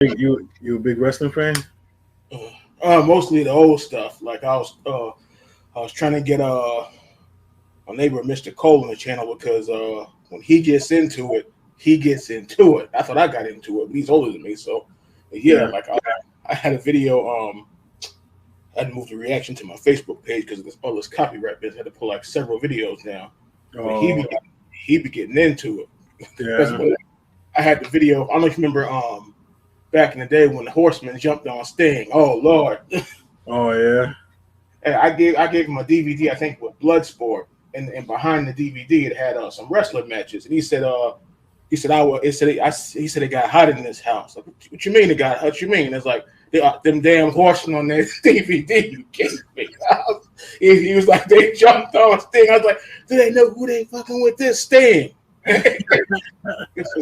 You a big wrestling fan? Mostly the old stuff. Like I was trying to get my neighbor Mr. Cole on the channel because when he gets into it, he gets into it. That's what I got into it. But he's older than me, so yeah. Yeah. Like I had a video. I had to move the reaction to my Facebook page because of all this copyright business. I had to pull like several videos down. But Oh, he be getting into it. That's yeah. what I had the video. I don't know if you remember back in the day when the Horsemen jumped on Sting. Oh Lord. Oh, yeah. And I gave him a DVD, I think with Bloodsport, and behind the DVD it had some wrestling matches, and he said he said it got hot in this house. Like, what you mean it got hot? What you mean? It's like them damn horsemen on that DVD you gave me. He was like they jumped on Sting. I was like, do they know who they fucking with this Sting? I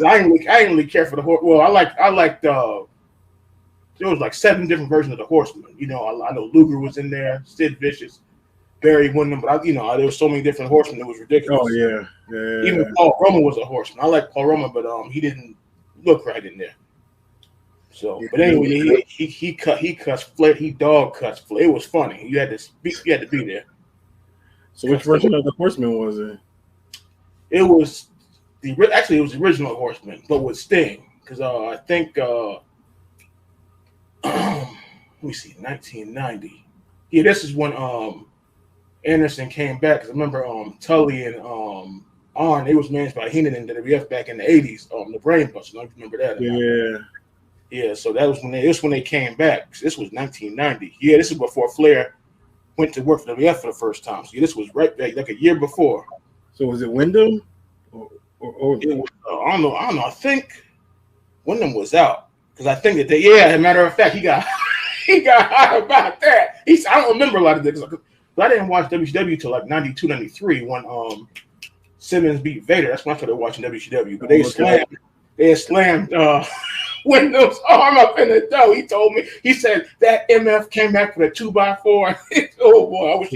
ain't really care for the horse. Well, I liked there was like 7 different versions of the Horsemen. You know, I know Luger was in there, Sid Vicious, Barry Windham, but there was so many different horsemen. It was ridiculous. Oh, yeah. Yeah. Even Paul Roman was a horseman. I like Paul Roman, but he didn't look right in there. So, but anyway, he cuts Flair. He dog cuts Flair. It was funny. You had to be there. So which version of the Horseman was it? It was it was the original Horseman, but with Sting, because I think. Let me see, 1990. Yeah, this is when Anderson came back. Cause I remember Tully and Arn, they was managed by Heenan and WWF back in the 80s. The Brain Busters, I don't remember that. Yeah. Yeah, so that was when they came back. This was 1990. Yeah, this is before Flair went to work for WWF for the first time. So this was right back like a year before. So was it Wyndham? Or it was, I don't know. I think Wyndham was out. Because I think that as a matter of fact, he got hot about that. I don't remember a lot of this. I didn't watch WCW till like 92, 93 when Simmons beat Vader. That's when I started watching WCW. But they slammed Wyndham's arm up in the dough. He told me, he said that MF came back for the 2x4. Oh boy, I wish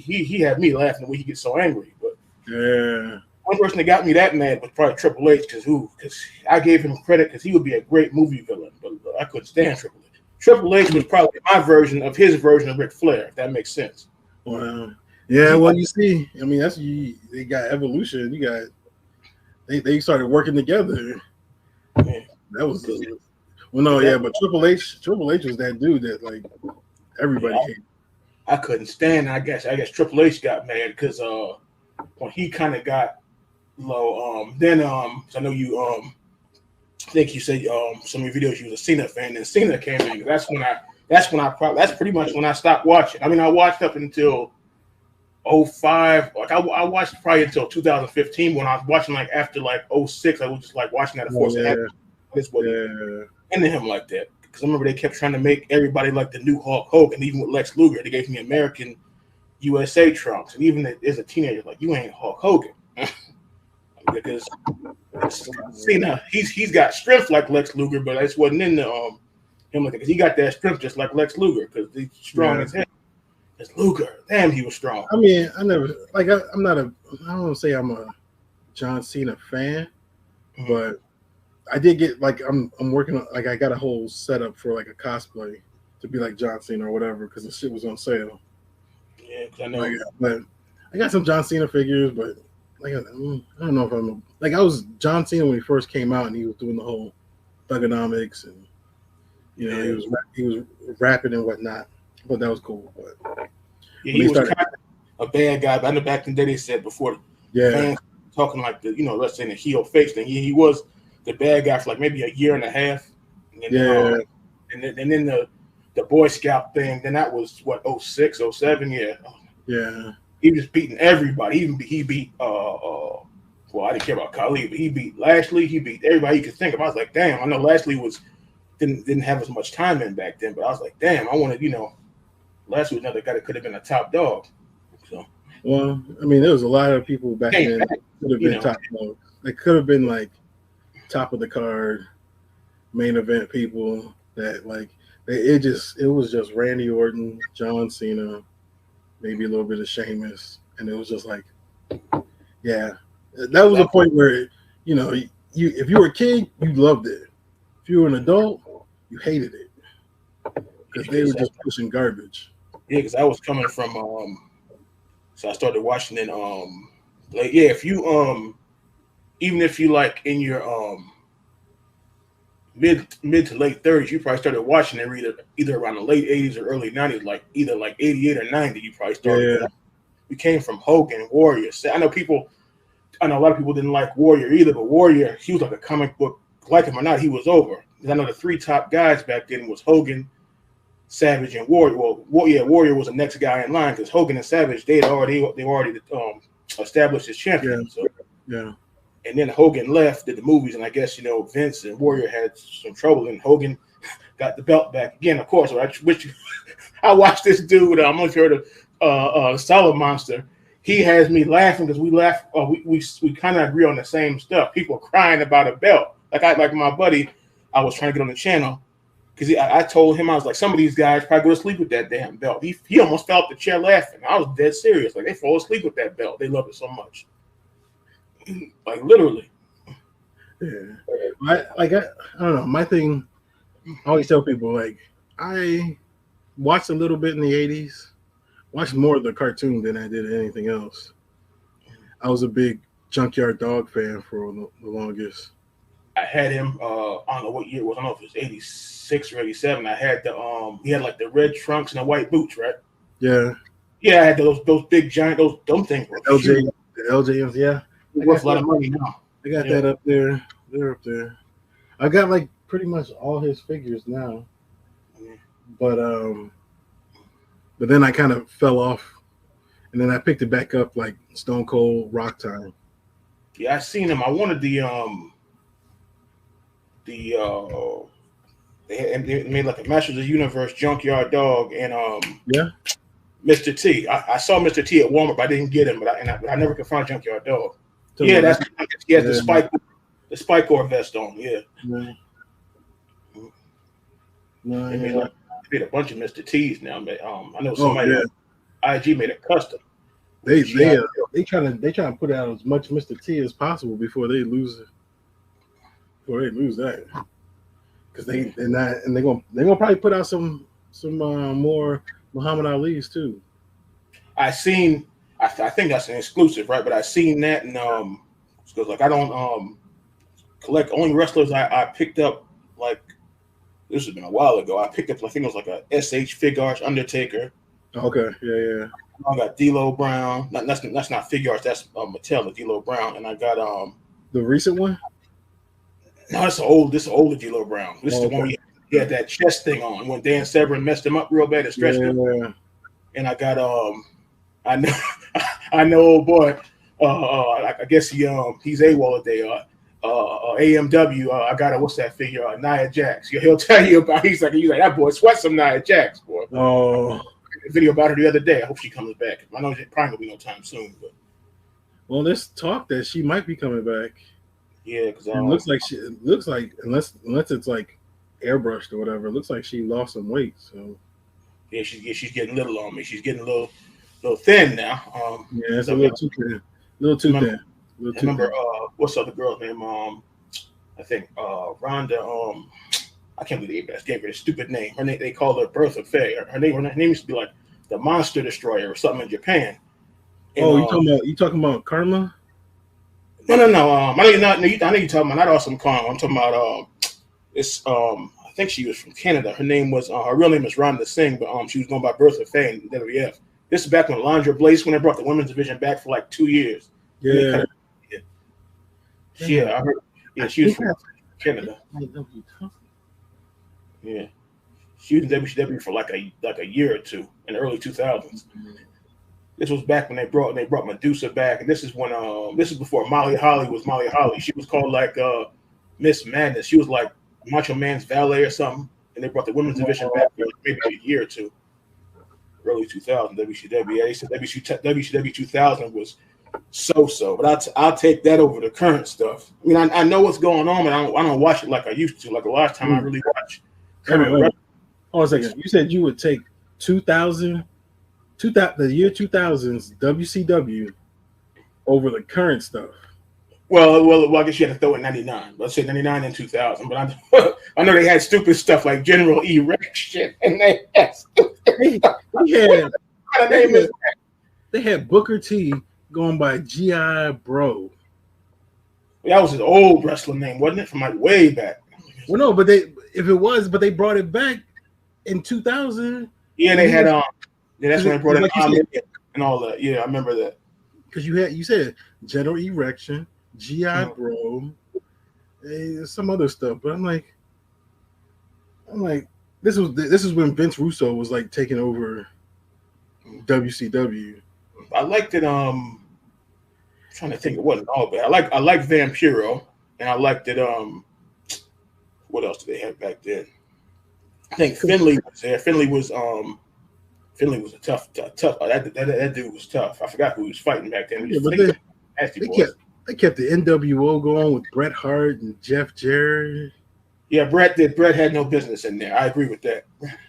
he had me laughing the way he gets so angry. But yeah. One person that got me that mad was probably Triple H because I gave him credit because he would be a great movie villain, but I couldn't stand Triple H. Triple H was probably my version of his version of Ric Flair, if that makes sense. Wow. Yeah, well, you see, I mean, they got evolution. You got they started working together. Yeah. That was but Triple H was that dude that like everybody hated. I couldn't stand. I guess Triple H got mad because when he kind of got low. Then I know you I think you said some of your videos you was a Cena fan, and Cena came in. That's pretty much when I stopped watching. I mean, I watched up until 05. Like I watched probably until 2015 when I was watching like after like 06. I was just like watching that. Of course, this wasn't into him like that because I remember they kept trying to make everybody like the new Hulk Hogan. Even with Lex Luger, they gave me American USA trunks, and even as a teenager, like you ain't Hulk Hogan. Because Cena, he's got strength like Lex Luger, but I just wasn't in him like that because he got that strength just like Lex Luger because he's strong as hell. As Luger, damn, he was strong. I mean, I never like I don't want to say I'm a John Cena fan, but I did get like I'm working on like I got a whole setup for like a cosplay to be like John Cena or whatever because the shit was on sale. Yeah, because I know. But I got some John Cena figures, but. Like I don't know if I'm like I was John Cena when he first came out and he was doing the whole thugonomics and he was rapping and whatnot. But that was cool. But he was kind of a bad guy. But I know back in the day they said before fans talking like the let's say the heel face thing. He was the bad guy for like maybe a year and a half. And then, and then the Boy Scout thing. Then that was what 06, 07, yeah. He was beating everybody. He beat well, I didn't care about Khali, but he beat Lashley. He beat everybody you could think of. I was like, damn. I know Lashley didn't have as much time in back then, but I was like, damn. I wanted Lashley was another guy that could have been a top dog. So, well, I mean, there was a lot of people back then that could have been top dogs. They could have been like top of the card, main event people that like it was just Randy Orton, John Cena. Maybe a little bit of Sheamus, and it was just like, yeah, that was a point where if you were a kid, you loved it, If you were an adult, you hated it because they were just pushing garbage. Yeah, because I was coming from so I started watching it like yeah, if you even if you like in your mid to late 30s, you probably started watching it either around the late 80s or early 90s, like either like 88 or 90. You probably started. Yeah. We came from Hogan, Warrior. I know a lot of people didn't like Warrior either, but Warrior, he was like a comic book, like him or not, he was over. Because I know the three top guys back then was Hogan, Savage, and Warrior. Well, Warrior was the next guy in line because Hogan and Savage they already established as champions. Yeah. So. Yeah. And then Hogan left, did the movies, and I guess Vince and Warrior had some trouble, and Hogan got the belt back again. Of course, I watched this dude. I'm not sure of Solid Monster. He has me laughing because we laugh. We kind of agree on the same stuff. People crying about a belt. Like my buddy, I was trying to get on the channel because I told him I was like, some of these guys probably go to sleep with that damn belt. He almost fell off the chair laughing. I was dead serious. Like they fall asleep with that belt. They love it so much. Like literally. Yeah. I don't know. My thing, I always tell people, like, I watched a little bit in the 80s, watched more of the cartoon than I did anything else. I was a big Junkyard Dog fan for the longest. I had him, I don't know what year it was. I don't know if it was 86 or 87. I had he had like the red trunks and the white boots, right? Yeah. Yeah, I had those big giant, those dumb things. The LJMs, yeah. Worth a lot of money now. I got that up there. They're up there. I got like pretty much all his figures now. But then I kind of fell off, and then I picked it back up like Stone Cold Rock Time. Yeah, I seen him. I wanted they made like a Masters of the Universe Junkyard Dog and Mr. T. I saw Mr. T at Walmart, but I didn't get him. But I never could find Junkyard Dog. Yeah, he has the Spike-Core vest on. Yeah. No, they made a bunch of Mr. T's now. I know somebody IG made a custom. They trying to put out as much Mr. T as possible before they lose it. Before they lose that, because they're gonna probably put out some more Muhammad Ali's too. I think that's an exclusive, right? But I seen that, and because like I don't collect only wrestlers I picked up, like this has been a while ago. I picked up, I think it was like a SH Fig Arts Undertaker. Okay, yeah. I got D'Lo Brown. That's not Fig Arts. That's Mattel, D'Lo Brown, and I got the recent one. No, this is older D'Lo Brown. This is the one he had that chest thing on when Dan Severn messed him up real bad and stretched him. And I got I know old boy. I guess he's AWOL today. AMW. I got what's that figure? Nia Jax. He'll tell you about. He's like that boy sweat some Nia Jax, boy. Oh, video about her the other day. I hope she comes back. I know it probably gonna be no time soon, but there's talk that she might be coming back. Yeah, because it looks like unless it's like airbrushed or whatever, it looks like she lost some weight. So yeah, she's getting little on me. She's getting a little thin now. Yeah, it's a little too thin. I remember what's the other girl's name? I think Rhonda. I can't believe they gave her a stupid name. Her name, they called her Bertha Faye. Her name used to be like the Monster Destroyer or something in Japan. And, you talking about Karma? No. I know you're talking about not Awesome Karma. I'm talking about I think she was from Canada. Her name was her real name is Rhonda Singh, but she was going by Bertha Faye in WWF. This is back when Alundra Blaze, when they brought the women's division back for like 2 years. Yeah. I heard. Yeah, she was from Canada. Yeah, she was in WCW for like a year or two in the early 2000s. This was back when they brought Medusa back, and this is before Molly Holly was Molly Holly. She was called like Miss Madness. She was like Macho Man's valet or something, and they brought the women's division back for maybe a year or two. Early 2000 WCW. They said WCW 2000 was so, but I'll take that over the current stuff. I mean, I know what's going on, but I don't watch it like I used to. Like the last time I really watched. Hold on a second. You said you would take the year 2000's WCW over the current stuff. Well, I guess you had to throw in 99. Let's say 99 and 2000. But I know they had stupid stuff like General Erection, and they had they, had, they had Booker T going by G.I. Bro. That was his old wrestling name, wasn't it? From like way back. Well, no, but they brought it back in 2000. Yeah, they had that's when they brought it and all that. Yeah, I remember that. Because you said General Erection, G.I. Bro, some other stuff, but I'm like, this is when Vince Russo was like taking over WCW. I liked it. I'm trying to think it wasn't all bad. I like Vampiro, and I liked it. What else did they have back then? I think Finley was there. Finley was a tough. That dude was tough. I forgot who he was fighting back then. They kept the NWO going with Bret Hart and Jeff Jarrett. Yeah, Bret had no business in there. I agree with that.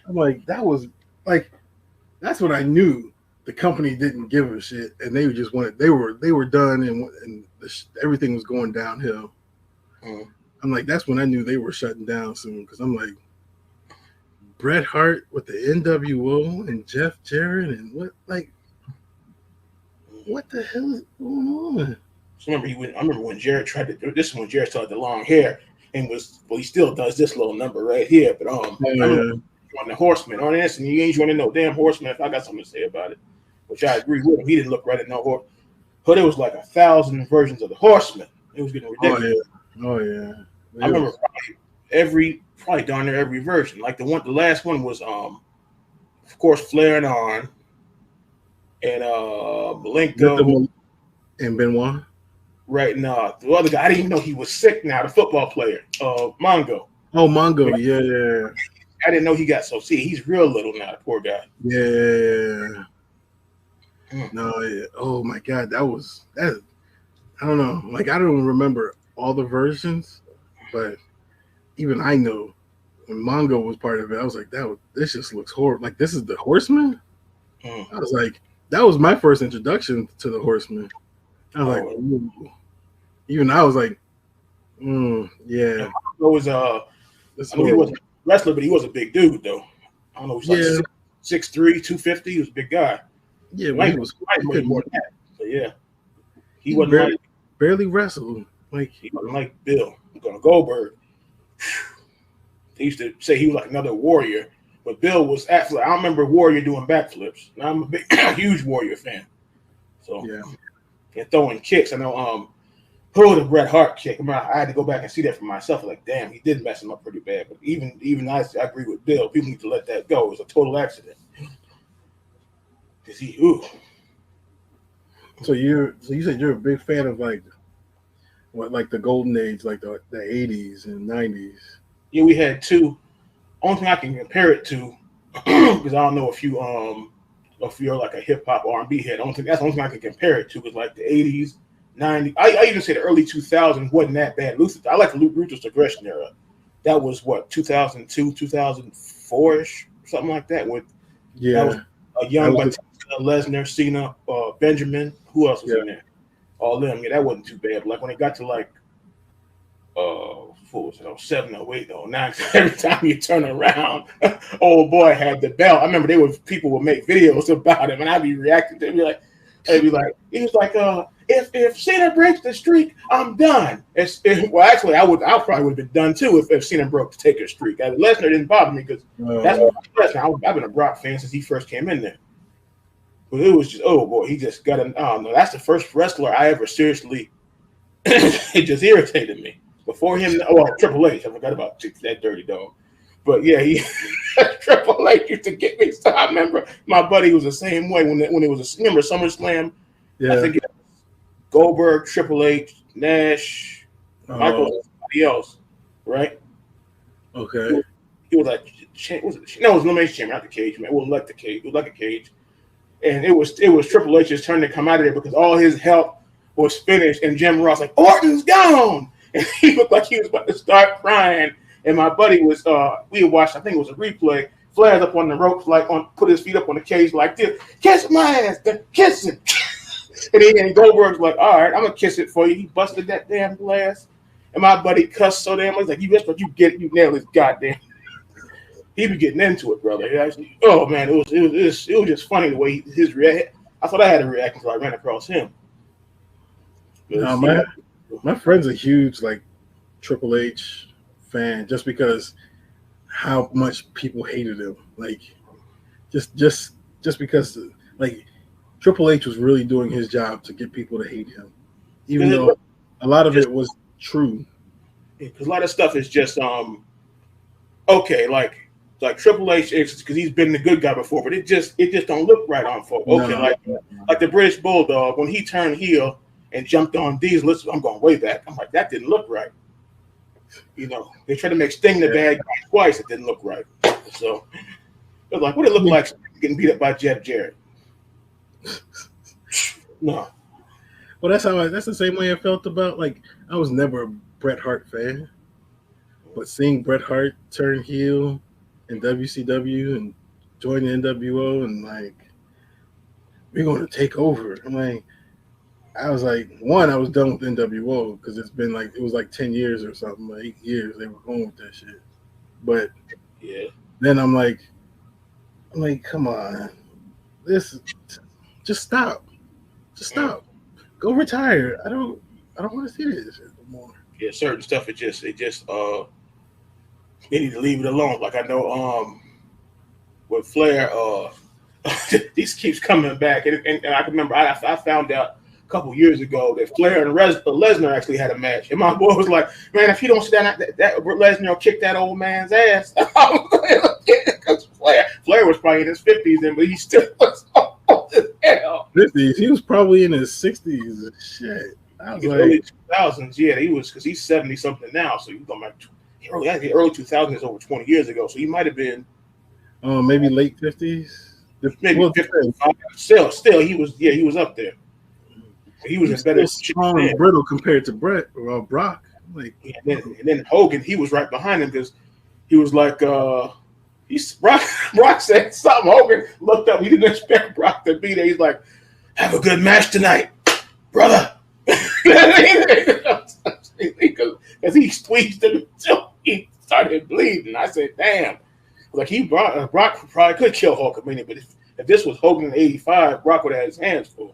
I'm like, that's what I knew. The company didn't give a shit, and they just wanted. They were done, and everything was going downhill. I'm like, that's when I knew they were shutting down soon, because I'm like, Bret Hart with the NWO and Jeff Jarrett and what the hell is going on? I remember when Jarrett tried to do this. When Jarrett started the long hair and he still does this little number right here. But I remember on the Horseman on this, and you ain't joining no damn Horseman. If I got something to say about it, which I agree with him, he didn't look right at no horse. But it was like 1,000 versions of the Horseman. It was getting ridiculous. Oh yeah. I remember probably darn near every version. Like the last one was of course Flair and Arn and Malenko and Benoit. Right now, the other guy, I didn't even know he was sick now, the football player, Mongo. Oh, Mongo, yeah. I didn't know he got so sick. He's real little now, the poor guy. Yeah. No, yeah. Oh my God, that. I don't know. Like, I don't remember all the versions, but even I know when Mongo was part of it, I was like, this just looks horrible. Like, this is the Horseman? I was like, that was my first introduction to the Horseman. I was like, ooh. Even I was like, yeah. He wasn't a wrestler, but he was a big dude, though. I don't know, he was like 6'3", 250. He was a big guy. Yeah, he was way more than that. But yeah, he wasn't barely wrestled. Like, he wasn't like Bill. Goldberg. They used to say he was like another Warrior, but Bill was actually. I remember Warrior doing backflips. And I'm a huge Warrior fan. So yeah. And throwing kicks. I know the Bret Hart kick. I had to go back and see that for myself. Like, damn, he did mess him up pretty bad. But even I agree with Bill. People need to let that go. It was a total accident. So you said you're a big fan of like the golden age, like the 80s and 90s. Yeah, we had two. Only thing I can compare it to, because I don't know if you're like a hip hop R&B head. That's the only thing I can compare it to, is like the 80s, 90s. I even say the early 2000s wasn't that bad. I like the Ruthless Aggression era. That was what, 2002, 2004-ish, something like that. That was a young Batista, Lesnar, Cena, Benjamin. Who else was in there? All them. Yeah, that wasn't too bad. But like when it got to like 07, 08, 09, every time you turn around, old boy had the belt. I remember people would make videos about him, and I'd be reacting to it. He was like, if Cena breaks the streak, I'm done. Well, actually, I probably would have been done too if Cena broke the Taker streak. Lesnar didn't bother me because that's Lesnar. I've been a Brock fan since he first came in there. But it was just, oh boy, he just got that's the first wrestler I ever seriously. It just irritated me. Before him, Triple H. I forgot about that dirty dog. But yeah, Triple H used to get me. So I remember my buddy was the same way when it was remember SummerSlam. Yeah. I think it was Goldberg, Triple H, Nash, Michael, somebody else, right? Okay. He was like, it was Elimination Chamber, not the cage, man. It wasn't like the cage. It was like a cage, and it was Triple H's turn to come out of there because all his help was finished, and Jim Ross like, Orton's gone. And he looked like he was about to start crying. And my buddy was, we had watched, I think it was a replay, Flair's up on the ropes, put his feet up on the cage like this. Kiss my ass, kiss him. And Goldberg's like, all right, I'm gonna kiss it for you. He busted that damn glass, and my buddy cussed so damn much. He's like, you just what you get, you nail this goddamn. He be getting into it, brother. Actually, oh man, it was just funny the way his react. I thought I had a reaction until I ran across him. No, my friend's a huge like Triple H fan just because how much people hated him. Like just because like Triple H was really doing his job to get people to hate him, even though a lot of it was true. Because a lot of stuff is just okay, like Triple H, because he's been the good guy before, but it just don't look right on folks. Okay, like the British Bulldog when he turned heel and jumped on Diesel. I'm going way back. I'm like, that didn't look right. You know, they tried to make Sting the bad guy twice. It didn't look right. So it was like, what did it look like getting beat up by Jeff Jarrett? No. Well, that's the same way I felt about, like, I was never a Bret Hart fan, but seeing Bret Hart turn heel in WCW and join the NWO and like, we're going to take over. I'm like, I was like, one, I was done with NWO because it was like 10 years or something, like 8 years they were going with that shit. But yeah, then I'm like, come on, just stop. Go retire. I don't want to see this anymore. Yeah, certain stuff they need to leave it alone. Like I know with Flair, this keeps coming back, and I can remember I found out a couple years ago that Flair and Lesnar actually had a match, and my boy was like, "Man, if you don't sit down, that Lesnar will kick that old man's ass." Because Flair was probably in his 50s, then, but he still was old as hell. 50s, he was probably in his 60s. Shit, I was like early 2000s. Yeah, he was because he's 70 something now, so he's going back early 2000s is over 20 years ago, so he might have been. Maybe late 50s. Maybe 55. Still, he was up there. He was better, strong and brittle compared to Brock. Like, and then Hogan, he was right behind him because he was like, Brock said something. Hogan looked up. He didn't expect Brock to be there. He's like, "Have a good match tonight, brother." Because he squeezed him until he started bleeding. I said, "Damn." Like Brock probably could kill Hulkamania, but if this was Hogan in '85, Brock would have had his hands full.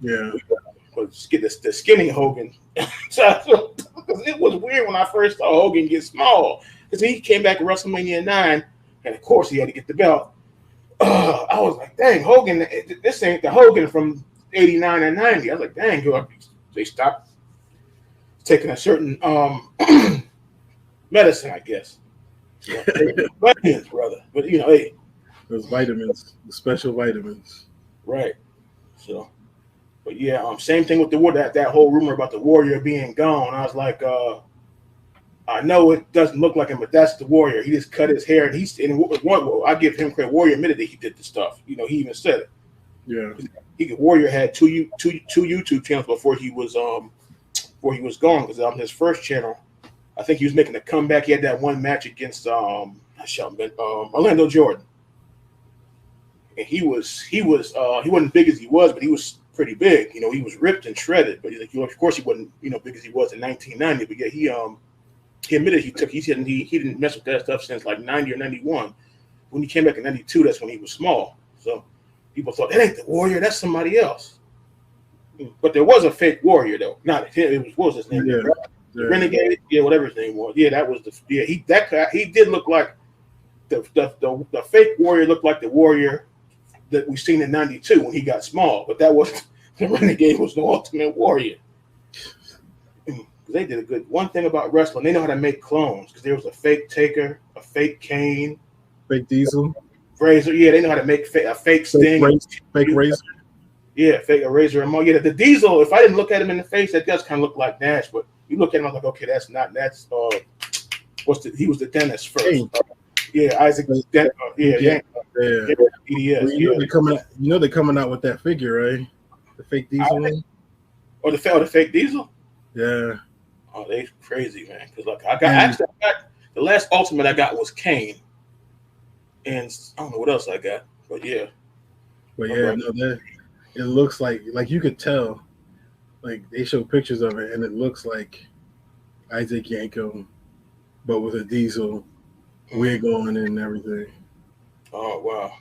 Yeah, but get the skinny Hogan. So it was weird when I first saw Hogan get small because he came back at WrestleMania 9, and of course he had to get the belt. I was like, dang, Hogan, this ain't the Hogan from '89 and '90. I was like, dang, they stopped taking a certain medicine, I guess. Yeah, vitamins, brother. But hey, those vitamins, the special vitamins, right? So, but yeah, same thing with that whole rumor about the Warrior being gone. I was like, I know it doesn't look like him, but that's the Warrior. He just cut his hair, and I give him credit. Warrior admitted that he did the stuff. He even said it. Yeah, Warrior had two YouTube channels before he was gone, because on his first channel, I think he was making a comeback. He had that one match against Orlando Jordan, and he wasn't big as he was, but he was pretty big. He was ripped and shredded, but of course he wasn't big as he was in 1990. But yeah, he admitted he didn't mess with that stuff since like 90 or 91. When he came back in 92, that's when he was small. So people thought that ain't the Warrior, that's somebody else. But there was a fake Warrior though. Not him. It was his name. Yeah. The Renegade, whatever his name was. Yeah, that was he did look like the fake Warrior looked like the Warrior that we seen in '92 when he got small, but that wasn't the Renegade. Was the Ultimate Warrior. They did a good one thing about wrestling. They know how to make clones because there was a fake Taker, a fake Kane, fake Diesel, Razor. Yeah, they know how to make a fake Sting, fake Razor. Yeah, fake a Razor and more. Yeah, the Diesel. If I didn't look at him in the face, that does kind of look like Nash, but you look at him, I'm like, okay, that's he was the dentist first. Isaac. EDS. They're coming out with that figure, right? The fake Diesel. The fake Diesel. Yeah. Oh, they crazy, man. Because I got the last Ultimate I got was Kane, and I don't know what else I got, but yeah. But yeah, it looks like you could tell. Like they show pictures of it, and it looks like Isaac Yanko, but with a diesel wig on and everything. Oh wow.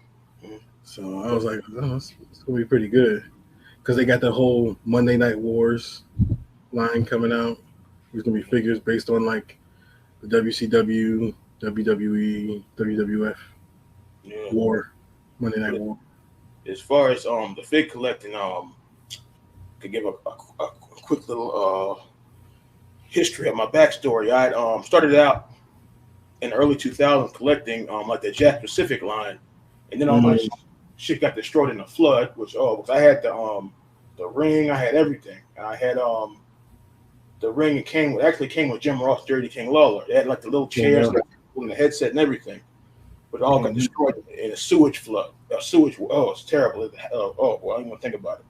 So I was like, oh, it's gonna be pretty good because they got the whole Monday Night Wars line coming out. There's gonna be figures based on like the WCW, WWE, WWF Yeah. War, Monday Night War. As far as the fig collecting, could give a quick little history of my backstory. I started out in the early 2000s collecting like the Jack Pacific line, and then all my shit got destroyed in a flood. Because I had the ring, I had everything. I had the ring. It came with Jim Ross, Dirty King Lawler. They had like the little chairs, and the headset and everything. But it all got destroyed in a sewage flood. It's terrible. Well, I didn't want to think about it.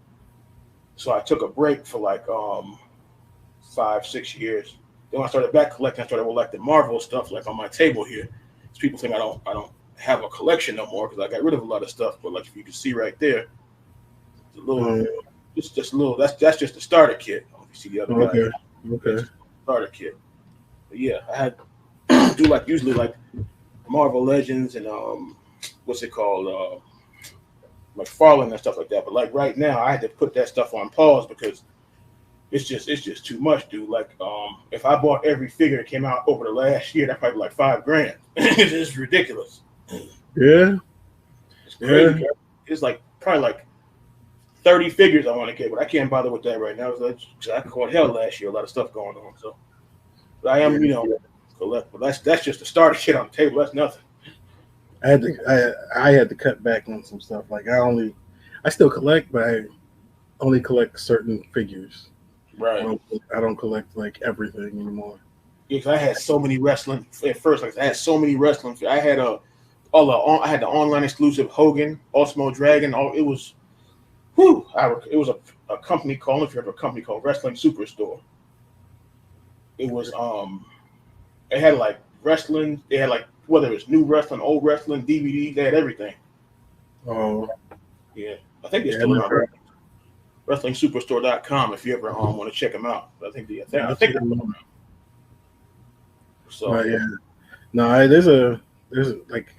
So I took a break for like 5-6 years. Then when I started back collecting, I started collecting Marvel stuff like on my table here. So people think I don't have a collection no more because I got rid of a lot of stuff. But like if you can see right there, it's a little, just a little. That's just the starter kit. I don't know if you see the other guy. Okay. Starter kit. But yeah, I had do like usually like Marvel Legends and what's it called, McFarlane and stuff like that. But like right now, I had to put that stuff on pause because it's just too much, dude. Like if I bought every figure that came out over the last year, that's probably like $5,000. It's just ridiculous. Yeah, it's crazy. Yeah. It's like probably like 30 figures I want to get, but I can't bother with that right now. I caught hell last year, a lot of stuff going on. So, but I am, collect. But that's just the starter kit on the table. That's nothing. I had to cut back on some stuff. Like I still collect, but I only collect certain figures. Right. I don't collect like everything anymore. Yeah, because I had so many wrestling at first. Like I had so many wrestling. I had I had the online exclusive Hogan, Ultimo Dragon. It was, it was a company called. I don't know if you heard of a company called Wrestling Superstore. It was it had like wrestling. They had like whether it was new wrestling, old wrestling, DVD. They had everything. Oh, yeah. I think they're still around. WrestlingSuperstore.com if you ever want to check them out. I think they're around. So yeah, no, there's like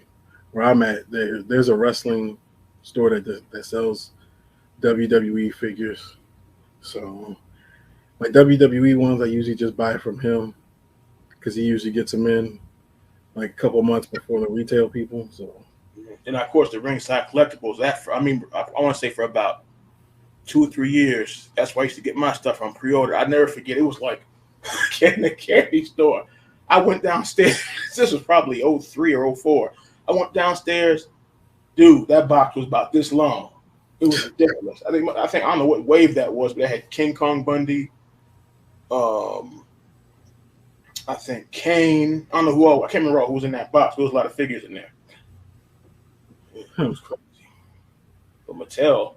where I'm at. There's a wrestling store that sells WWE figures. So my WWE ones I usually just buy from him because he usually gets them in like a couple months before the retail people. So and of course the ringside collectibles. I want to say for about 2 or 3 years. That's why I used to get my stuff on pre-order. I never forget. It was like in the candy store. I went downstairs. This was probably 03 or 04. I went downstairs. Dude, that box was about this long. It was ridiculous. I think I don't know what wave that was, but it had King Kong Bundy. I think Kane. I don't know who all. I can't remember who was in that box. There was a lot of figures in there. It was crazy. But Mattel.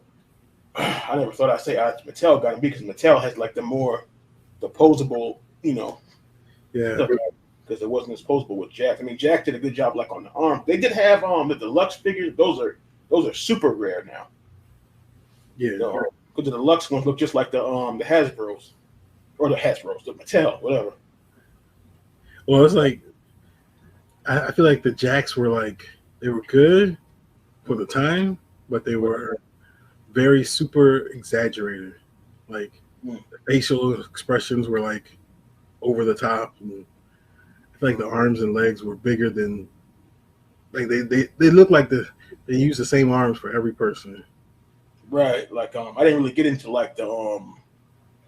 I never thought I'd say Mattel got him because Mattel has like the posable, yeah, because it wasn't as posable with Jack. I mean, Jack did a good job like on the arm. They did have the deluxe figures. Those are super rare now. Yeah, because the deluxe ones look just like the Hasbros or the Mattel, whatever. Well, it's like I feel like the Jacks were like they were good for the time, but they were very super exaggerated. Like the facial expressions were like over the top, and I feel like the arms and legs were bigger than like they look like they use the same arms for every person. Right. Like I didn't really get into like the I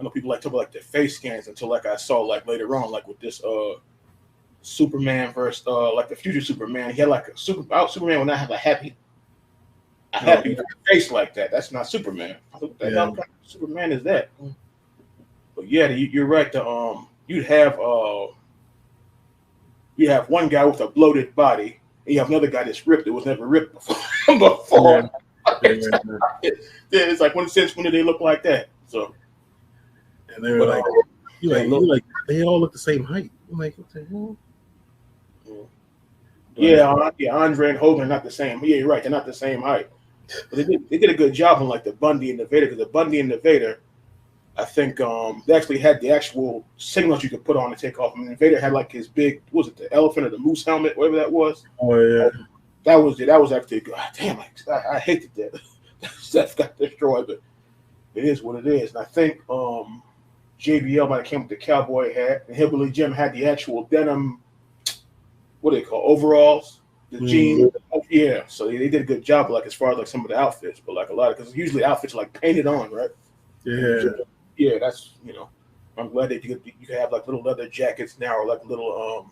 know people like talk about like the face scans until like I saw like later on like with this Superman versus like the future Superman. He had like Superman would not have a happy face like that. That's not Superman. What the hell kind of Superman is that? But yeah, you're right. You'd have one guy with a bloated body, and you have another guy that's ripped. It was never ripped before. It's like when did they look like that? So, and they were like they all look the same height. I'm like, what the hell? Yeah, Andre and Hogan are not the same. Yeah, you're right. They're not the same height. But they did a good job on like the Bundy and the Vader, because the Bundy and the Vader, I think they actually had the actual signals you could put on to take off. I mean, Vader had like his big, what was it, the elephant or the moose helmet, whatever that was. Oh yeah, that was actually good. Damn, I hated that. That got destroyed, but it is what it is. And I think JBL might have came with the cowboy hat, and Hillbilly Jim had the actual denim, what do they call, overalls, the jeans. Yeah, so they did a good job, like as far as like some of the outfits, but like a lot of, because usually outfits are like painted on, right? Yeah, that's, I'm glad that you can have like little leather jackets now, or like little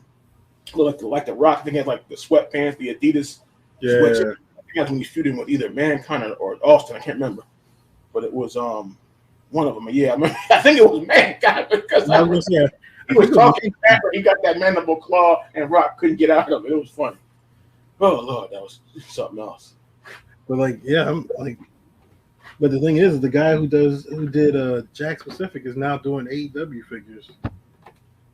like the Rock. I think had like the sweatpants, the Adidas sweatshirts. I think that's when he's shooting with either Mankind or Austin. I can't remember, but it was one of them. Yeah, I think it was Mankind, because he was talking after he got that mandible claw and Rock couldn't get out of it. It was funny. Oh Lord, that was something else. But like, yeah, I'm like, but the thing is, the guy who did Jack Pacific is now doing AEW figures.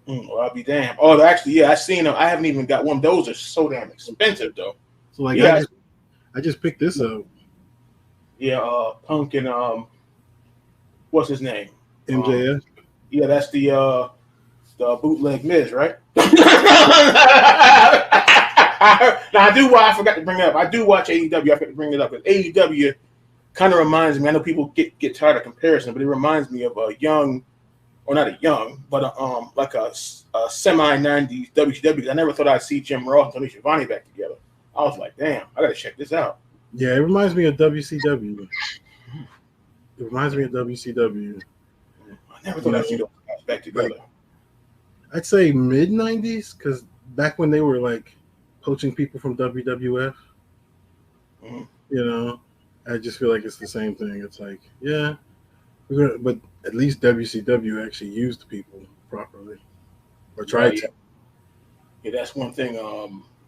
Well, I'll be damned. Oh, actually, yeah, I seen them. I haven't even got one. Those are so damn expensive, though. So like, yeah, I just picked this up. Yeah, Punk and what's his name? MJF. Yeah, that's the bootleg Miz, right? Now I forgot to bring it up. I do watch AEW. I forgot to bring it up, because AEW kind of reminds me. I know people get tired of comparison, but it reminds me of a young, or not a young, but like a semi '90s WCW. Because I never thought I'd see Jim Ross and Tony Schiavone back together. I was like, damn, I gotta check this out. Yeah, it reminds me of WCW. It reminds me of WCW. I never thought I'd see those guys back together. Like, I'd say mid '90s, because back when they were like poaching people from WWF, I just feel like it's the same thing. It's like, yeah, but at least WCW actually used people properly, or tried to. Yeah, that's one thing.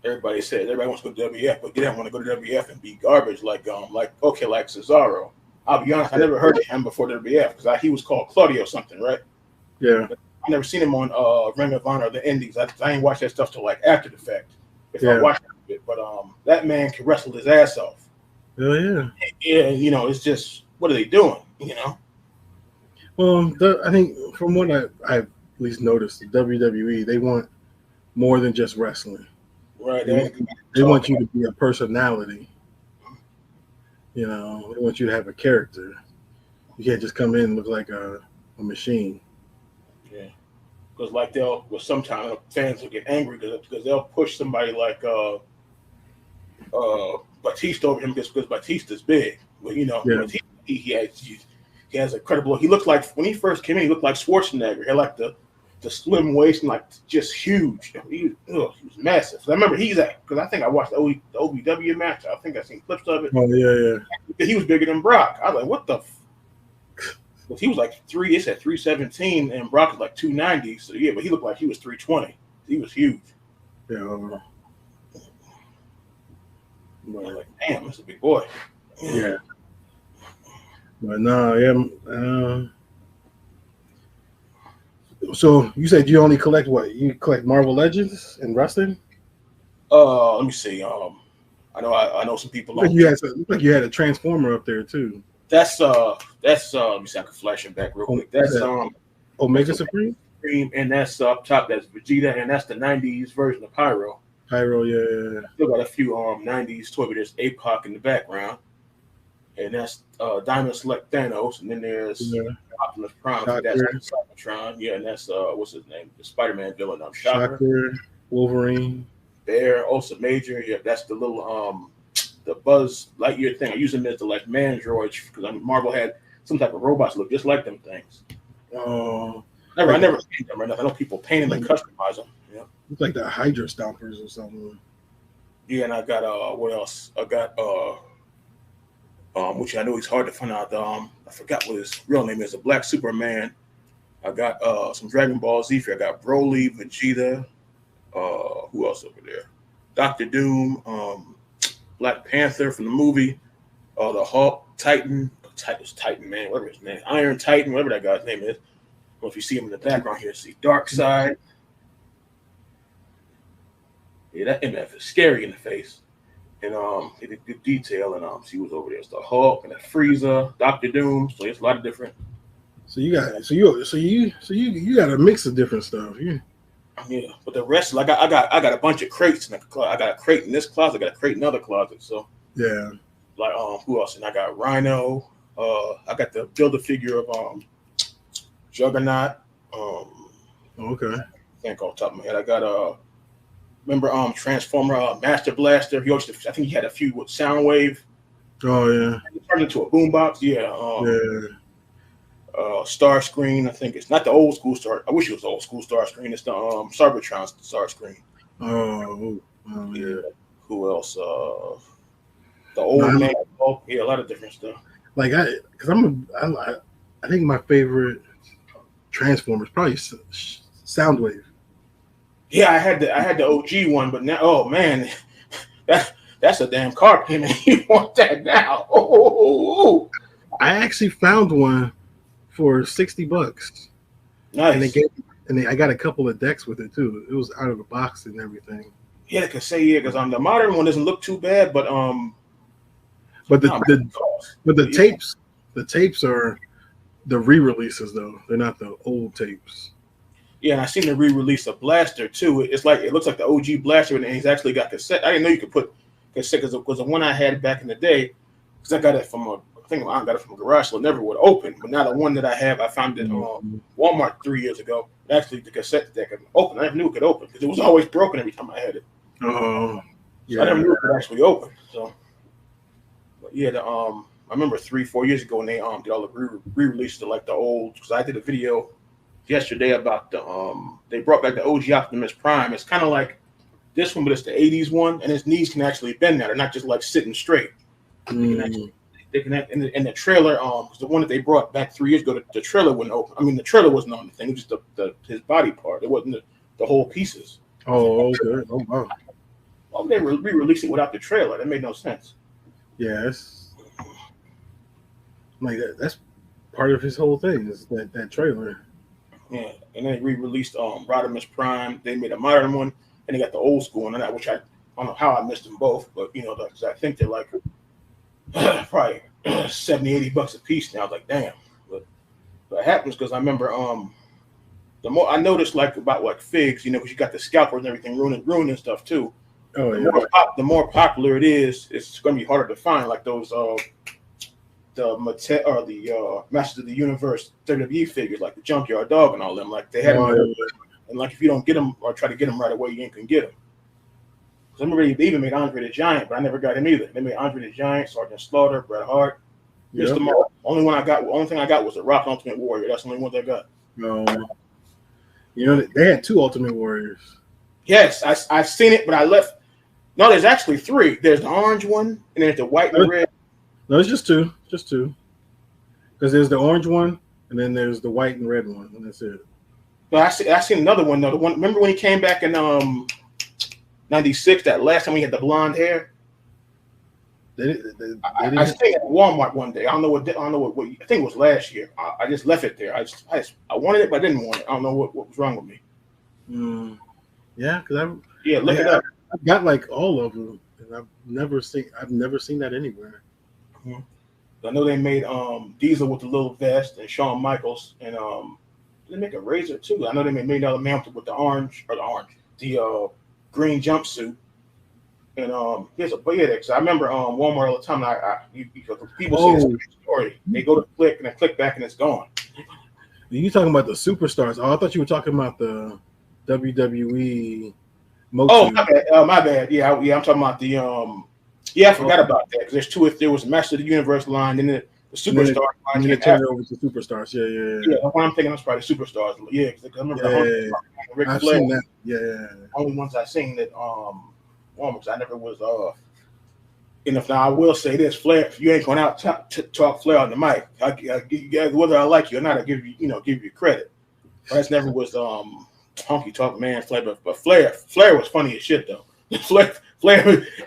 Everybody said everybody wants to go to WF, but they don't want to go to WF and be garbage like Cesaro. I'll be honest, I never heard of him before WF, because he was called Claudio something, right? Yeah. But I never seen him on Ring of Honor or the Indies. I ain't watched that stuff till like after the fact. I watched it, but that man can wrestle his ass off. Oh yeah. Yeah, it's just, what are they doing? Well, I think from what I at least noticed, the WWE, they want more than just wrestling. Right. They want you to be a personality. They want you to have a character. You can't just come in and look like a machine. Yeah. Because sometimes fans will get angry because they'll push somebody like Batista over him because Batista's big. Well, Batista, he has a credible. He looked like, when he first came in, he looked like Schwarzenegger. He had like the slim waist and like just huge. He was massive. So I remember because I think I watched the OVW match. I think I seen clips of it. Oh yeah. He was bigger than Brock. I was like, what the? He was like 317, and Brock was like 290. So yeah, but he looked like he was 320. He was huge. Yeah. I was like, damn, that's a big boy. Yeah. But no, yeah. So you said you only collect what? You collect Marvel Legends and wrestling? Let me see. I know some people. You had a Transformer up there too. That's let me see. I can flash it back real quick. That's Omega Supreme, and that's up top. That's Vegeta, and that's the '90s version of Pyro. Pyro, yeah. Still got a few '90s toy, but there's APOC in the background, and that's Diamond Select Thanos, and then there's Optimus Prime. That's Cybertron, yeah, and that's what's his name? The Spider-Man villain. Shocker, Wolverine, Bear, Osa Major. Yeah, that's the little the Buzz Lightyear thing. I use them as the like man droids because Marvel had some type of robots look just like them things. Oh, I never paint them or nothing. I know people paint them and customize them. Yeah, it's like the Hydra Stompers or something. Yeah, and I got what else? I got which I know it's hard to find out. I forgot what his real name is. A Black Superman. I got some Dragon Ball Z. I got Broly, Vegeta. Who else over there? Dr. Doom. Black Panther from the movie. The Hulk, Titan, man, whatever his name, Iron Titan, whatever that guy's name is. Well, if you see him in the background here, see Darkseid. Yeah, that MF is scary in the face. and he did good detail, and she was over there. It's the Hulk and the Frieza, Doctor Doom. So it's a lot of different. So you got you got a mix of different stuff. Yeah, but the rest, like I got a bunch of crates in the closet. I got a crate in this closet. I got a crate in another closet. So yeah, like who else? And I got Rhino. I got the build a figure of Juggernaut. okay. I think off the top of my head, I got remember Transformer Master Blaster. I think he had a few with Soundwave. Oh yeah. He turned into a boombox. Yeah. Yeah. Star Screen. I think it's not the old school Star. I wish it was the old school Star Screen. It's the Cybertron Star Screen. Oh Yeah. Who else? The old man. Oh, yeah, a lot of different stuff. Like I think my favorite Transformers probably Soundwave. Yeah, I had the OG one, but now, oh man, that's a damn car payment. You want that now? Oh. I actually found one for $60. Nice. And I got a couple of decks with it too. It was out of the box and everything. Yeah, because the modern one doesn't look too bad, but the tapes are the re-releases though. They're not the old tapes. Yeah, and I seen the re-release of Blaster too. It looks like the OG Blaster, and he's actually got cassette. I didn't know you could put cassette because it was the one I had back in the day. Because I got it from I got it from a garage, so it never would open. But now the one that I have, I found it Walmart 3 years ago. Actually, the cassette deck could open. I never knew it could open because it was always broken every time I had it. Oh, yeah. So I never knew it could actually open. So, but yeah, I remember 3-4 years ago when they did all the re-releases of like the old. Because I did a video yesterday about they brought back the OG Optimus Prime. It's kind of like this one, but it's the 80s one, and his knees can actually bend now. They're not just like sitting straight. They can in the trailer, the one that they brought back 3 years ago, the trailer wouldn't open. I mean, the trailer wasn't on the thing; it was just his body part. It wasn't the whole pieces. Oh, okay. Oh, wow. Why would they re-release it without the trailer? That made no sense. Yeah, like that's part of his whole thing is that trailer. Yeah, and then they re-released Rodimus Prime. They made a modern one, and they got the old school one, which I don't know how I missed them both, but I think they're like probably $70-$80 a piece now. I was like, damn. But it happens because I remember the more I noticed about figs, because you got the scalpers and everything ruining stuff too. Oh yeah. The more popular it is, it's going to be harder to find. Like those the Mattel or the Masters of the Universe WWE figures, like the Junkyard Dog and all them. Like they had them, and like if you don't get them or try to get them right away, you ain't gonna get them. I remember they even made Andre the Giant, but I never got him either. They made Andre the Giant, Sergeant Slaughter, Bret Hart. Yep. Only thing I got was the Rock Ultimate Warrior. That's the only one I got. No, they had 2 Ultimate Warriors. Yes, I've seen it, but I left. No, there's actually 3. There's the orange one, and there's the white and red. No, it's just 2. Because there's the orange one, and then there's the white and red one, and that's it. But I seen another one though. The one, remember when he came back in '96? That last time he had the blonde hair. I stayed at Walmart one day. I don't know what. I think it was last year. I just left it there. I wanted it, but I didn't want it. I don't know what was wrong with me. Yeah, because look it up. I got like all of them, and I've never seen that anywhere. Mm-hmm. I know they made Diesel with the little vest and Shawn Michaels, and they make a Razor too. I know they made $1 Million Man with the green jumpsuit. And because I remember Walmart all the time. People say it's a story. They go to click and I click back and it's gone. You talking about the superstars? Oh, I thought you were talking about the WWE. Oh, my bad. Yeah, I'm talking about the I forgot about that because there's 2. If there was a Master of the Universe line, then the superstar line. You turn it over to superstars. Yeah. When I'm thinking, that's probably the superstars. Yeah, because I remember Ric I've Flair. seen that. Yeah. Only ones I seen that because I never was And if now I will say this, Flair, if you ain't going out to talk Flair on the mic, whether I like you or not, I give you credit. That's never was honky talk man Flair, but Flair was funny as shit though. Flair.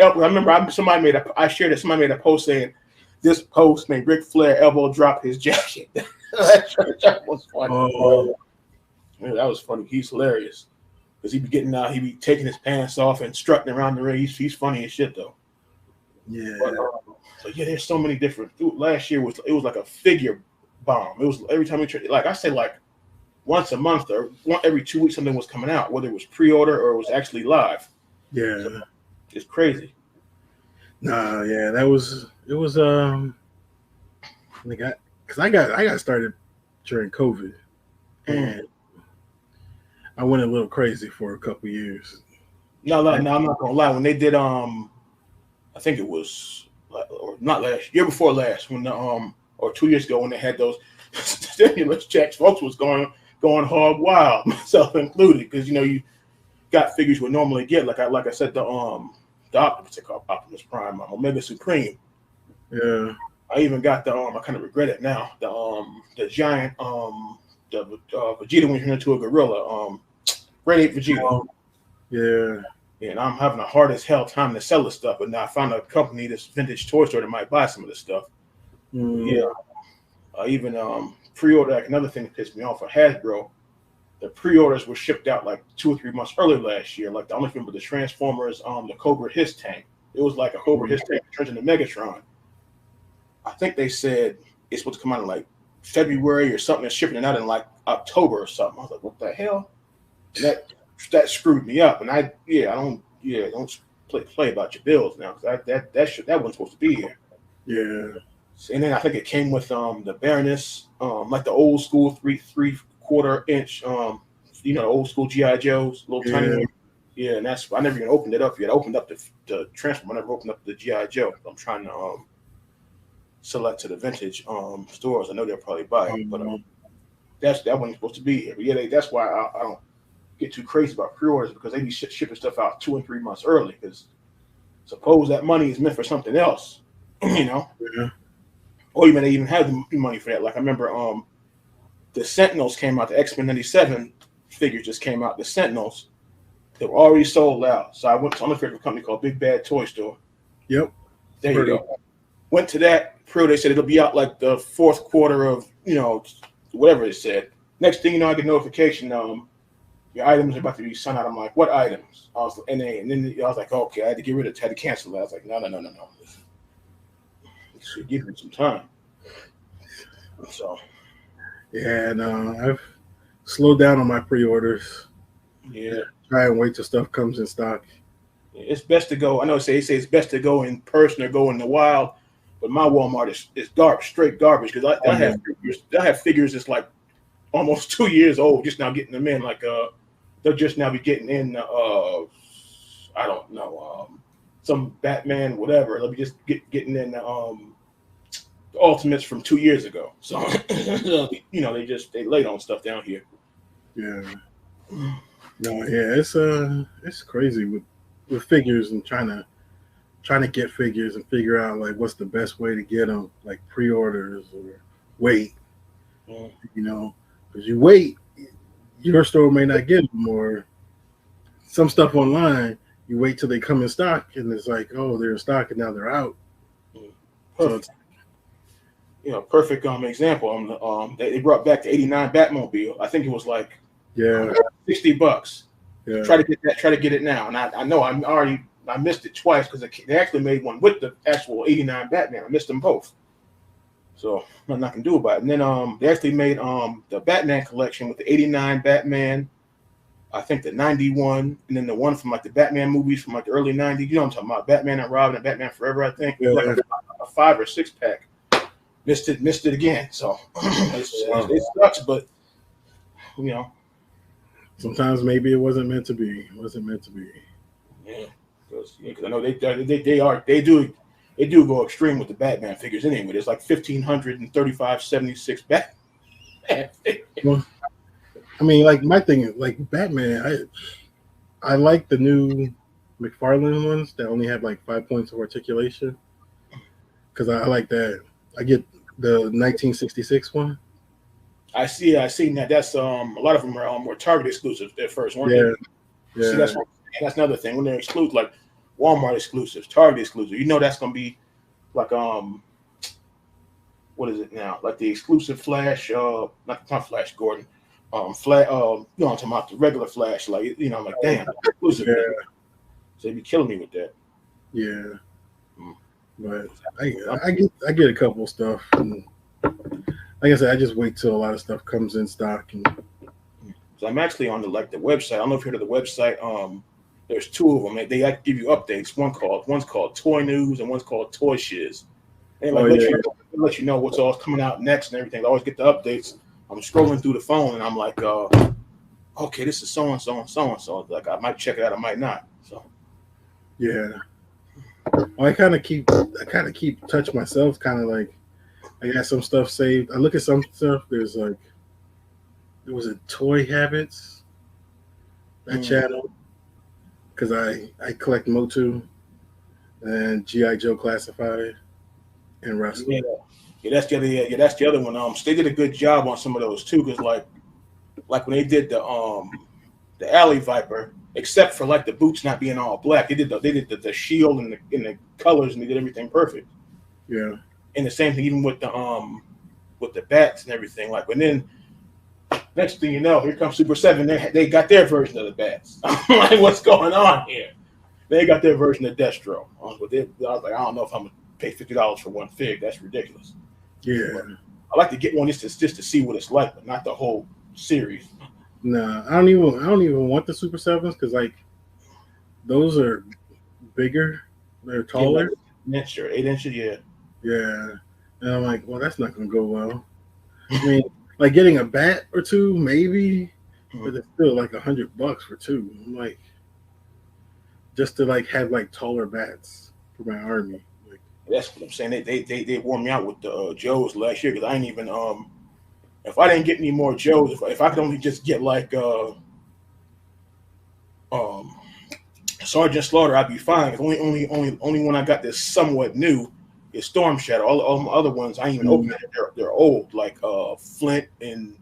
I remember somebody made a post saying this post made Ric Flair elbow drop his jacket. that was funny. Yeah, that was funny. He's hilarious because he be taking his pants off and strutting around the ring. He's funny as shit though. Yeah. But, so yeah, there's so many different. Last year was like a figure bomb. It was every time like I said, like once a month or every 2 weeks something was coming out, whether it was pre-order or it was actually live. Yeah. So it's crazy. Nah, yeah, it was because I got started during COVID, and I went a little crazy for a couple years. No, I'm not gonna lie. When they did, I think it was or not last year before last when the or 2 years ago when they had those stimulus checks, folks was going hog wild, myself included, because you got figures we normally get like I said the Optimus Prime, Omega Supreme. Yeah. I even got the I kind of regret it now. The giant the Vegeta when he turned into a gorilla. Red Ape Vegeta. Oh, yeah. And I'm having a hard as hell time to sell this stuff, but now I found a company, this vintage toy store, that might buy some of this stuff. Yeah. I even pre-order. Like, another thing that pissed me off for Hasbro, the pre-orders were shipped out like 2 or 3 months earlier last year. Like the only thing with the Transformers, the Cobra Hiss tank. It was like a Cobra Hiss tank that turns into Megatron. I think they said it's supposed to come out in like February or something, and shipping it out in like October or something. I was like, what the hell? And that screwed me up. And I don't play about your bills now, because that wasn't supposed to be here. Yeah. And then I think it came with the Baroness, like the old school 3/4 inch, old school GI Joes, little tiny one. Yeah, and I never even opened it up yet. I opened up the Transformer. I never opened up the GI Joe. I'm trying to select to the vintage stores. I know they'll probably buy it, but that wasn't supposed to be here. But yeah, that's why I don't get too crazy about pre-orders, because they be shipping stuff out 2 and 3 months early, because suppose that money is meant for something else, Yeah. Or you may not even have the money for that. Like I remember the Sentinels came out, the X-Men 97 figures just came out, the Sentinels, they were already sold out. So I went to a company called Big Bad Toy Store. Yep. There you go. Went to that pre, they said it'll be out like the 4th quarter of, whatever it said. Next thing you know, I get notification, your items are about to be sent out. I'm like, what items? And then I was like, okay, I had to cancel that. I was like, no. Should give me some time. So yeah, no, I've slowed down on my pre-orders. Yeah. Try and wait till stuff comes in stock. It's best to go. I know they say it's best to go in person or go in the wild, but my Walmart is garbage, straight garbage. Because I have figures that's like almost 2 years old, just now getting them in. Like they'll just now be getting in. I don't know, some Batman, whatever. They'll be just getting in the Ultimates from 2 years ago. So they laid on stuff down here. Yeah. No, yeah, it's crazy with figures and trying to get figures and figure out like what's the best way to get them, like pre-orders or wait. Because you wait, your store may not get them, or some stuff online you wait till they come in stock and it's like, oh, they're in stock and now they're out. Perfect. So perfect example. They brought back the '89 Batmobile. I think it was like $60. Yeah. Try to get it now. And I know I missed it twice, because they actually made one with the actual '89 Batman. I missed them both. So nothing I can do about it. And then they actually made the Batman collection with the '89 Batman, I think the '91, and then the one from like the Batman movies from like the early '90s. You know what I'm talking about? Batman and Robin and Batman Forever, I think. Yeah. Like a 5 or 6 pack. Missed it again. So it sucks, but sometimes maybe it wasn't meant to be. It wasn't meant to be. Yeah, because I know they do go extreme with the Batman figures anyway. There's like 1,535.76 Batman. Well, I mean, like my thing is like Batman. I like the new McFarlane ones that only have like 5 points of articulation, because I like that. I get the 1966 one. I seen that. That's a lot of them are more Target exclusives at first, weren't they? Yeah. See, that's another thing. When they're exclusive, like Walmart exclusives, Target exclusive, that's gonna be like what is it now? Like the exclusive Flash, not Flash Gordon, I'm talking about the regular Flash. Like I'm like, damn, exclusive. Yeah. So they be killing me with that. Yeah. But I get a couple stuff. And like I said, I just wait till a lot of stuff comes in stock. And so I'm actually on the website. I don't know if you heard of the website. There's two of them. They give you updates. One's called Toy News and one's called Toy Shiz. They let you know what's all coming out next and everything. I always get the updates. I'm scrolling through the phone and I'm like, okay, this is so and so and so and so. Like I might check it out, I might not. So yeah, well, I kind of keep touch myself. Kind of like I got some stuff saved. I look at some stuff. There was a Toy Habits, that channel, because I collect Motu and GI Joe Classified and wrestling. Yeah, that's the other. Yeah, that's the other one. So they did a good job on some of those too, because like when they did the Alley Viper, except for like the boots not being all black, they did the shield and the colors, and they did everything perfect. Yeah, and the same thing even with the bats and everything. Like, and then next thing you know, here comes Super 7. They got their version of the bats. I'm like, what's going on here? They got their version of Destro. I was like, I don't know if I'm gonna pay $50 for one fig. That's ridiculous. Yeah, but I like to get one just to see what it's like, but not the whole series. Nah, I don't even want the Super 7s because like those are bigger, they're taller. Yeah, 8 inches, yeah. Yeah, and I'm like, well, that's not gonna go well. I mean, like getting a bat or two, maybe, but it's still like $100 for two. I'm like, just to like have like taller bats for my army. Like, that's what I'm saying. They wore me out with the Joes last year because I ain't even if I didn't get any more Joes, if I could only just get like Sergeant Slaughter, I'd be fine. Only one I got that's somewhat new is Storm Shadow. All my other ones I ain't even open it. They're old, like Flint and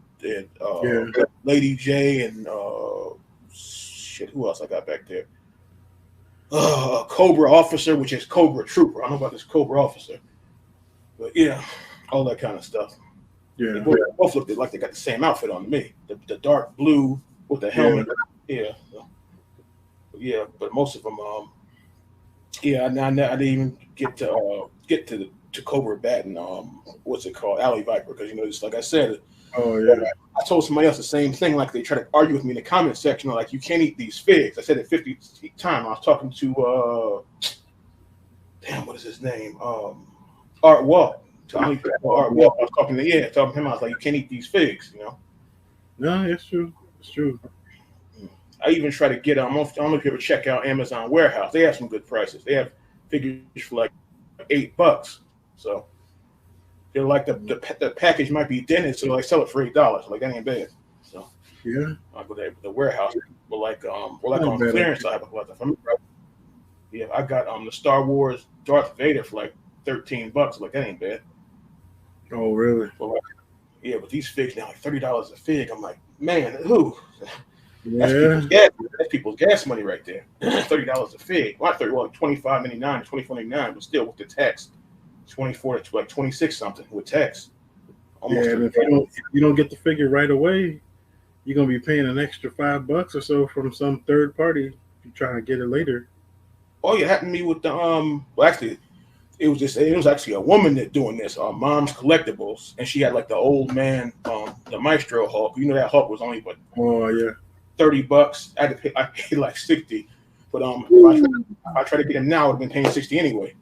Lady J and shit. Who else I got back there? Cobra Officer, which is Cobra Trooper. I don't know about this Cobra Officer, but yeah, all that kind of stuff. Yeah, they both looked like they got the same outfit on me. The dark blue with the helmet. Yeah, but most of them, I didn't even get to Cobra Bat and what's it called, Alley Viper, because just like I said. Oh yeah. I told somebody else the same thing. Like they try to argue with me in the comment section, like you can't eat these figs. I said it 50 times. I was talking to what is his name? Art Walk. Art Walk. I was talking to him. I was like, you can't eat these figs. No, it's true. It's true. I even try to get. I don't know if you ever check out Amazon Warehouse. They have some good prices. They have figures for like $8. So. They're like the package might be dented, so like sell it for $8. Like that ain't bad. So yeah, I go there the warehouse. But we're on clearance side. Yeah, I got the Star Wars Darth Vader for like $13. Like that ain't bad. Oh really? But but these figs now like $30 a fig. I'm like, man, who? Yeah. That's people's gas money right there. $30 a fig. Well, $25.99, $24.99, but still with the tax. 24 to like 26 something with tax. Almost and if you don't get the figure right away, you're gonna be paying an extra $5 or so from some third party if you try to get it later. Oh yeah, it happened to me with the well actually it was actually a woman that doing this, Mom's Collectibles, and she had like the old man, the Maestro Hulk. That Hulk was only $30. I paid like 60. But if I try to get him now, I would have been paying 60 anyway.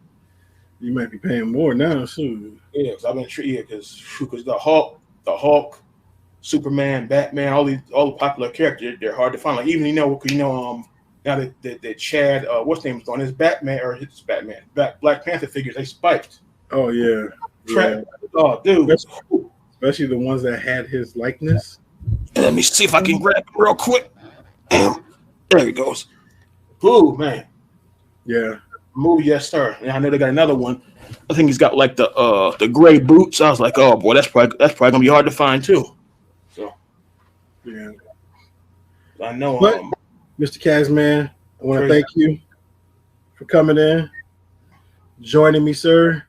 You might be paying more now, soon. Yeah, because I've been because the Hulk, Superman, Batman, all the popular characters, they're hard to find. Like even now that Chad, what's name is on his Batman or his Batman, Black Panther figures, they spiked. Oh yeah. Oh dude, especially the ones that had his likeness. Let me see if I can grab him real quick. There he goes. Ooh man. Yeah. Movie, yes, sir. And I know they got another one. I think he's got like the gray boots. I was like, oh boy, that's probably gonna be hard to find too. So, yeah, I know. But, Mr. Kazman, I want to thank you for coming in, joining me, sir.